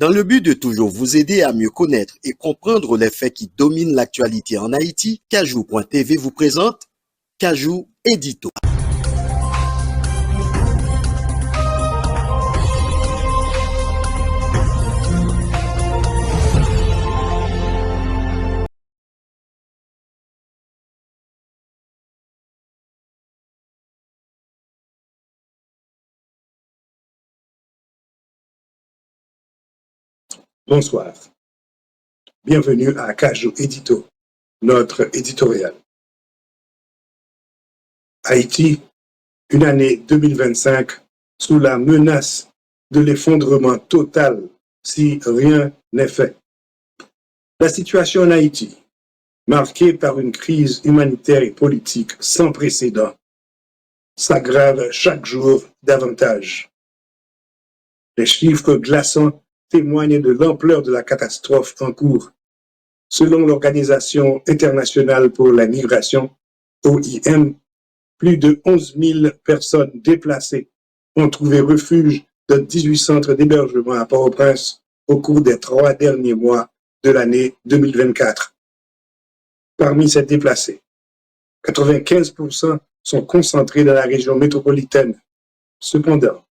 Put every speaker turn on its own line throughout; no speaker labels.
Dans le but de toujours vous aider à mieux connaître et comprendre les faits qui dominent l'actualité en Haïti, Kajou.tv vous présente Kajou Édito.
Bonsoir. Bienvenue à Kajou Édito, notre éditorial. Haïti, une année 2025 sous la menace de l'effondrement total si rien n'est fait. La situation en Haïti, marquée par une crise humanitaire et politique sans précédent, s'aggrave chaque jour davantage. Les chiffres glaçants témoignent de l'ampleur de la catastrophe en cours. Selon l'Organisation internationale pour la migration, OIM, plus de 11 000 personnes déplacées ont trouvé refuge dans 18 centres d'hébergement à Port-au-Prince au cours des 3 derniers mois de l'année 2024. Parmi ces déplacés, 95% sont concentrés dans la région métropolitaine. Cependant,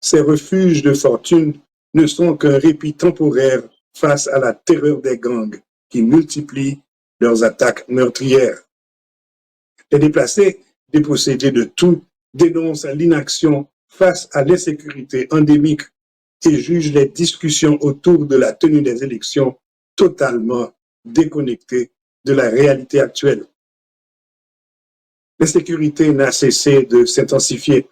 ces refuges de fortune ne sont qu'un répit temporaire face à la terreur des gangs qui multiplient leurs attaques meurtrières. Les déplacés, dépossédés de tout, dénoncent l'inaction face à l'insécurité endémique et jugent les discussions autour de la tenue des élections totalement déconnectées de la réalité actuelle. L'insécurité n'a cessé de s'intensifier.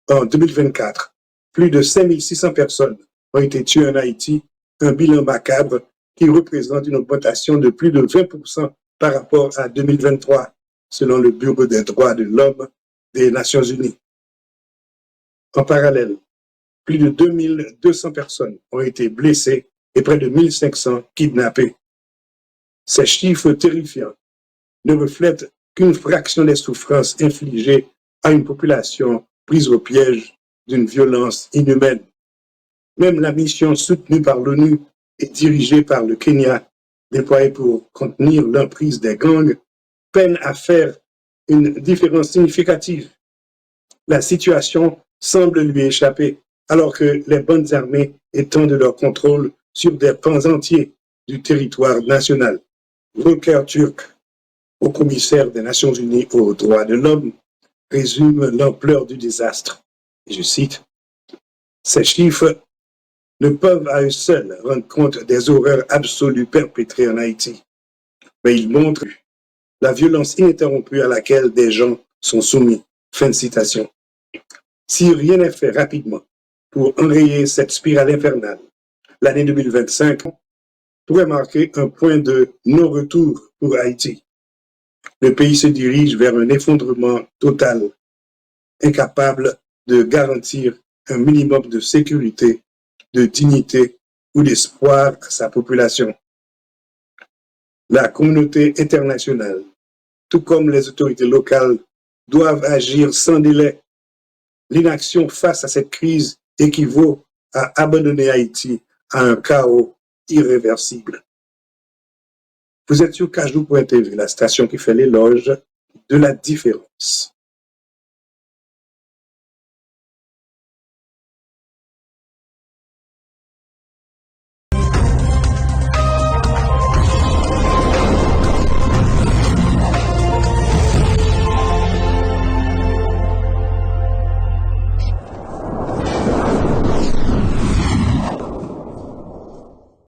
En 2024, plus de 5600 personnes ont été tuées en Haïti, un bilan macabre qui représente une augmentation de plus de 20% par rapport à 2023, selon le Bureau des droits de l'homme des Nations Unies. En parallèle, plus de 2200 personnes ont été blessées et près de 1500 kidnappées. Ces chiffres terrifiants ne reflètent qu'une fraction des souffrances infligées à une population prise au piège d'une violence inhumaine. Même la mission soutenue par l'ONU et dirigée par le Kenya, déployée pour contenir l'emprise des gangs, peine à faire une différence significative. La situation semble lui échapper, alors que les bandes armées étendent leur contrôle sur des pans entiers du territoire national. Volker Turk, haut commissaire des Nations Unies aux droits de l'homme, résume l'ampleur du désastre. Et je cite, « Ces chiffres ne peuvent à eux seuls rendre compte des horreurs absolues perpétrées en Haïti, mais ils montrent la violence ininterrompue à laquelle des gens sont soumis. » Fin de citation. Si rien n'est fait rapidement pour enrayer cette spirale infernale, l'année 2025 pourrait marquer un point de non-retour pour Haïti. Le pays se dirige vers un effondrement total, incapable de garantir un minimum de sécurité, de dignité ou d'espoir à sa population. La communauté internationale, tout comme les autorités locales, doivent agir sans délai. L'inaction face à cette crise équivaut à abandonner Haïti à un chaos irréversible. Vous êtes sur Kajou.tv, la station qui fait l'éloge de la différence.